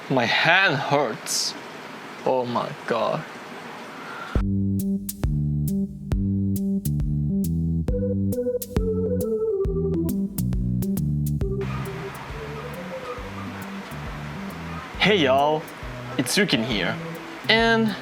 My hand hurts. Oh my god. Hey y'all, it's Ryukin here. And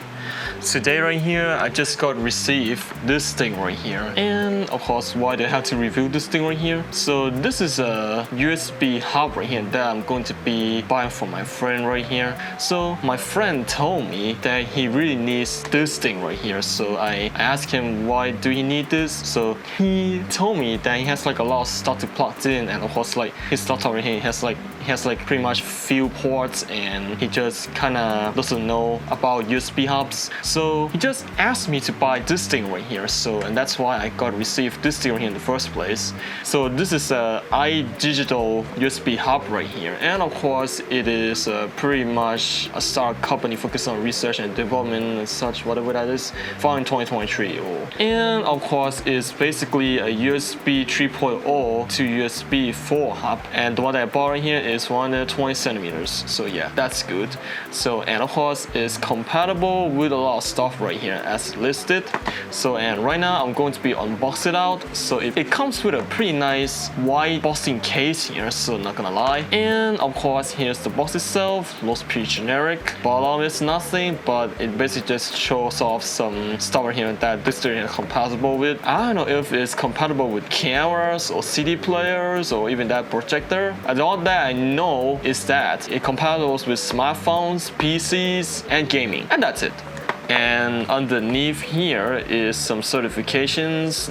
today right here, I just received this thing right here. And of course, why do I have to review this thing right here? So this is a USB hub right here that I'm going to be buying for my friend right here. So my friend told me that he really needs this thing right here. So I asked him, why do he need this? So he told me that he has like a lot of stuff to plug in, and of course like his laptop right here has like pretty much few ports, and he just kinda doesn't know about USB hubs. So he just asked me to buy this thing right here. So and that's why I received this thing right here in the first place. So this is a iDigital USB hub right here, and of course it is pretty much a startup company focused on research and development and such, whatever that is, founded in 2023. And of course it's basically a USB 3.0 to USB 4 hub, and the one that I bought right here is 120 centimeters. So yeah, that's good. So and of course it's compatible with a lot of stuff right here as listed. So and right now I'm going to be unbox it out. So it comes with a pretty nice white boxing case here, so not gonna lie. And of course here's the box itself. Looks pretty generic. Bottom is nothing, but it basically just shows off some stuff right here that this thing is compatible with. I don't know if it's compatible with cameras or CD players or even that projector. And all that I know is that it compatible with smartphones, PCs, and gaming, and that's it. And underneath here is some certifications,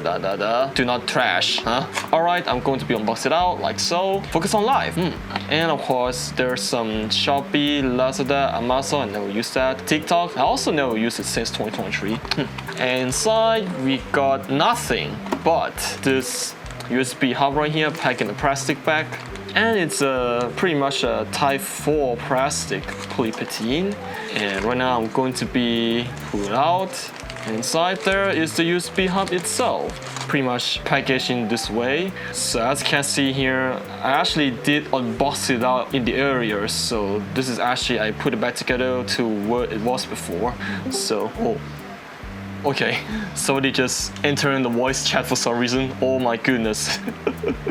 do not trash, huh? Alright, I'm going to be unboxing it out like so. Focus on live. And of course there's some Shopee, Lazada, Amazon. I never used that. TikTok, I also never used it since 2023. And inside we got nothing but this USB hub right here packed in a plastic bag. And it's pretty much a Type 4 plastic polypropylene. And right now I'm going to be pulling it out. And inside there is the USB hub itself, pretty much packaged in this way. So as you can see here, I actually did unbox it out in the area. So this is actually, I put it back together to where it was before. So, okay, somebody just entered in the voice chat for some reason. Oh my goodness.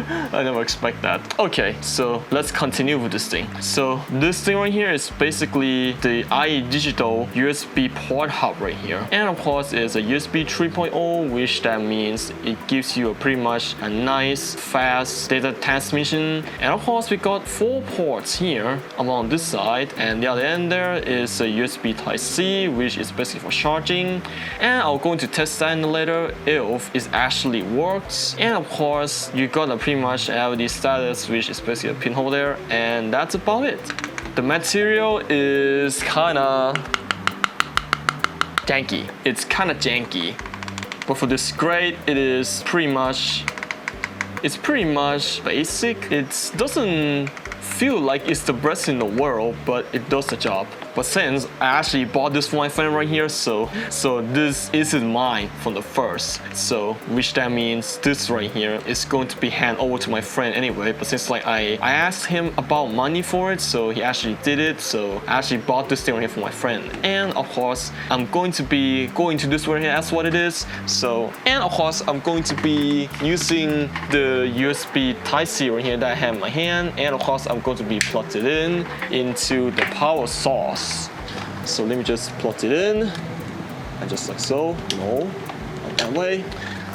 I never expect that. Okay, so let's continue with this thing. So this thing right here is basically the iDigital USB port hub right here. And of course it's a USB 3.0, which that means it gives you pretty much a nice, fast data transmission. And of course we got 4 ports here along this side, and the other end there is a USB Type-C, which is basically for charging. And I'm going to test that later if it actually works. And of course you got a pretty much LED status, which is basically a pinhole there, and that's about it. The material is kinda janky. It's kinda janky, but for this grade it is pretty much basic. It doesn't feel like it's the best in the world, but it does the job. But since I actually bought this for my friend right here, so this isn't mine from the first. So which that means this right here is going to be handed over to my friend anyway. But since like I asked him about money for it, so he actually did it. So I actually bought this thing right here for my friend. And of course I'm going to be going to this right here as what it is. So and of course I'm going to be using the USB Type-C right here that I have in my hand. And of course I'm going to be plugged it into the power source. So let me just plug it in, and just like so, no, not that way.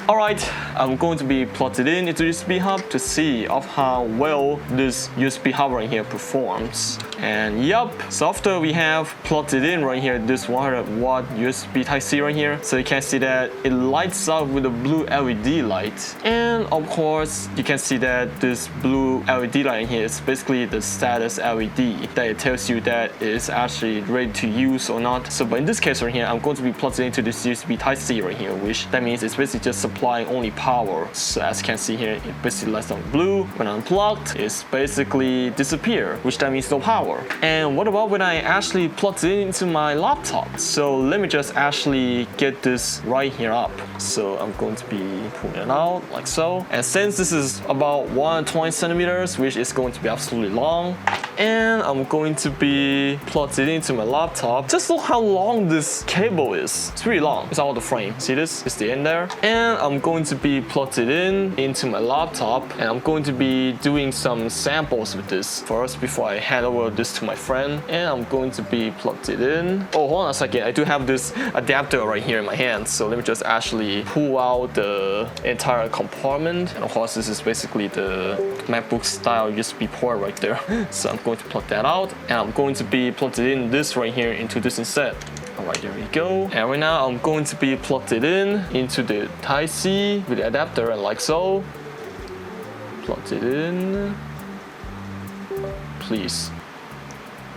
Alright, I'm going to be plugged it into the USB hub to see of how well this USB hub right here performs. And yup, so after we have plugged it in right here, this 100-watt USB Type-C right here, so you can see that it lights up with a blue LED light. And of course, you can see that this blue LED light here is basically the status LED that it tells you that it's actually ready to use or not. So but in this case right here, I'm going to be plugged into this USB Type-C right here, which that means it's basically just supplying only power. So as you can see here, it basically lights on blue. When unplugged, it's basically disappear, which that means no power. And what about when I actually plug it into my laptop? So let me just actually get this right here up. So I'm going to be pulling it out like so. And since this is about 120 centimeters, which is going to be absolutely long, and I'm going to be plug it into my laptop. Just look how long this cable is. It's really long. It's out of the frame. See this? It's the end there. And I'm going to be plugged it into my laptop, and I'm going to be doing some samples with this first before I hand over this to my friend. And I'm going to be plugged it in. Oh, hold on a second. I do have this adapter right here in my hand, so let me just actually pull out the entire compartment. And of course, this is basically the MacBook style USB port right there. So I'm going to plug that out, and I'm going to be plugged in this right here into this instead. Alright, there we go. And right now I'm going to be plugged it into the Type-C with the adapter, and like so. Plugged it in. Please.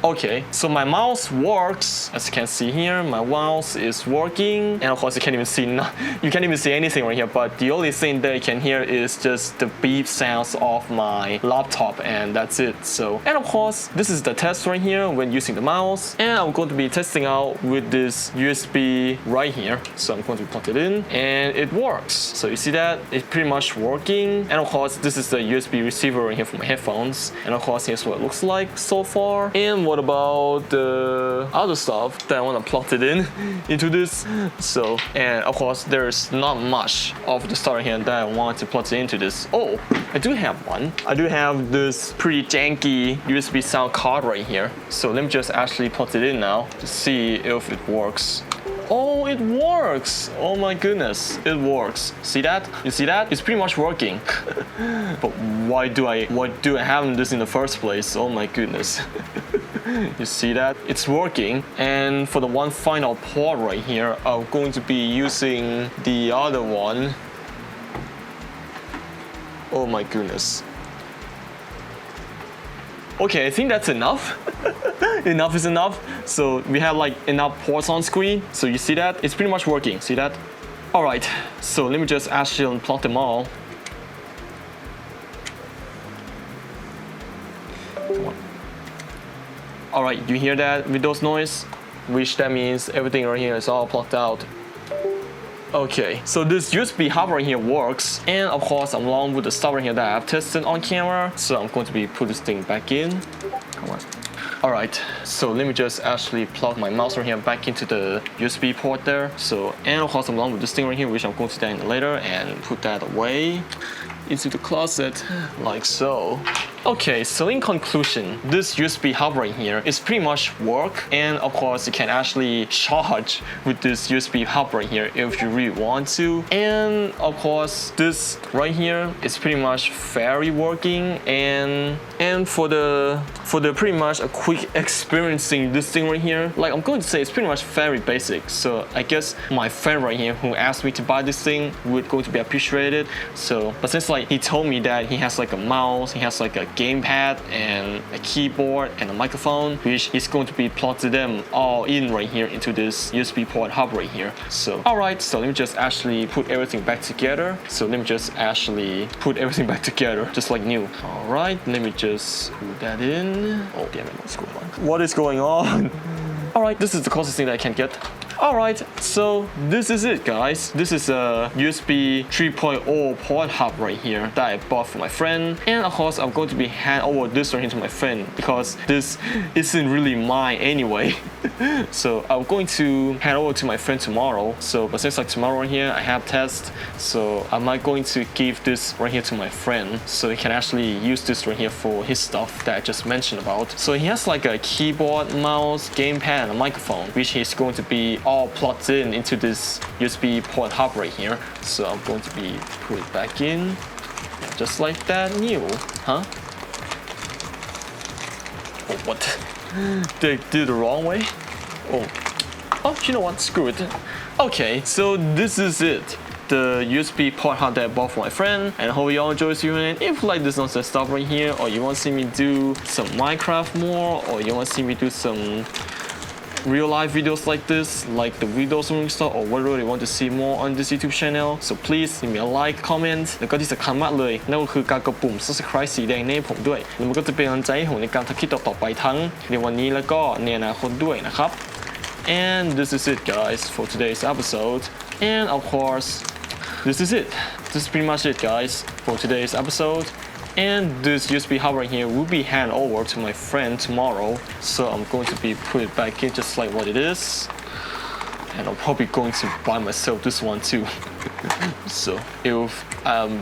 Okay, so my mouse works. As you can see here, my mouse is working, and of course you can't even see anything right here. But the only thing that you can hear is just the beep sounds of my laptop, and that's it. So, and of course, this is the test right here when using the mouse, and I'm going to be testing out with this USB right here. So I'm going to plug it in, and it works. So you see that it's pretty much working. And of course, this is the USB receiver right here for my headphones. And of course, here's what it looks like so far. And what about the other stuff that I want to plug it into this? So, and of course there's not much of the stuff here that I want to plug it into this. Oh, I do have one. I do have this pretty janky USB sound card right here. So let me just actually plug it in now to see if it works. Oh, it works! Oh my goodness, it works. See that? You see that? It's pretty much working. But why do I have this in the first place? Oh my goodness. You see that? It's working. And for the one final port right here, I'm going to be using the other one. Oh my goodness. Okay, I think that's enough. Enough is enough. So we have like enough ports on screen. So you see that? It's pretty much working. See that? Alright, so let me just actually unplug them all. Come on. Alright, you hear that Windows noise? Which that means everything right here is all plugged out. Okay, so this USB hub right here works, and of course along with the stuff right here that I've tested on camera, so I'm going to be put this thing back in. Come on. Alright, so let me just actually plug my mouse right here back into the USB port there. So, and of course along with this thing right here, which I'm going to do that later, and put that away into the closet like so. Okay, so in conclusion, this USB hub right here is pretty much work, and of course you can actually charge with this USB hub right here if you really want to. And of course this right here is pretty much very working, and for the pretty much a quick experiencing this thing right here, like I'm going to say it's pretty much very basic. So I guess my friend right here who asked me to buy this thing would going to be appreciated. So, but since like he told me that he has like a mouse, he has like a gamepad and a keyboard and a microphone, which is going to be plugged them all in right here into this USB port hub right here. So alright, so let me just actually put everything back together. So let me just actually put everything back together just like new. Alright, let me just put that in. Oh damn it, what's going on? What is going on? Alright, this is the closest thing that I can get. Alright, so this is it guys. This is a USB 3.0 port hub right here that I bought for my friend. And of course I'm going to be hand over this right here to my friend because this isn't really mine anyway. So I'm going to hand over to my friend tomorrow. So but since like tomorrow right here I have test, so I might going to give this right here to my friend so he can actually use this right here for his stuff that I just mentioned about. So he has like a keyboard, mouse, gamepad, and a microphone, which he's going to be all plugged in into this USB port hub right here. So I'm going to be put it back in, just like that, new, huh? Oh, what? Did I do it the wrong way? Oh, you know what? Screw it. Okay, so this is it. The USB port hub that I bought for my friend, and I hope you all enjoy this video. And if you like this nonsense stuff right here, or you want to see me do some Minecraft more, or you want to see me do some real life videos like this, like the Windows room stuff, or whatever you want to see more on this YouTube channel, so please give me a like, comment แล้วก็ที่สำคัญมากเลยนั่นก็คือการกดปุ่ม subscribe สีแดงให้ผมด้วยแล้วมันก็จะเป็นกำลังใจให้ผมในการทำคลิปต่อๆไปทั้งในวันนี้แล้วก็ในอนาคตด้วยนะครับ and this is it guys for today's episode, and of course this is it. This is pretty much it guys for today's episode, And this USB hub right here will be handed over to my friend tomorrow. So I'm going to be put it back in just like what it is. And I'm probably going to buy myself this one too. So if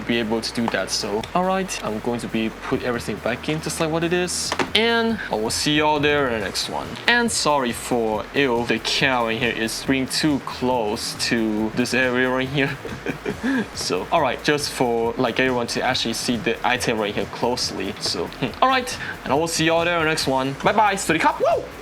be able to do that. So alright, I'm going to be put everything back in just like what it is. And I will see y'all there in the next one. And sorry for if the camera in here is being too close to this area right here. So alright, just for like everyone to actually see the item right here closely. So alright, and I will see y'all there in the next one. Bye bye, สวัสดีครับ Woo!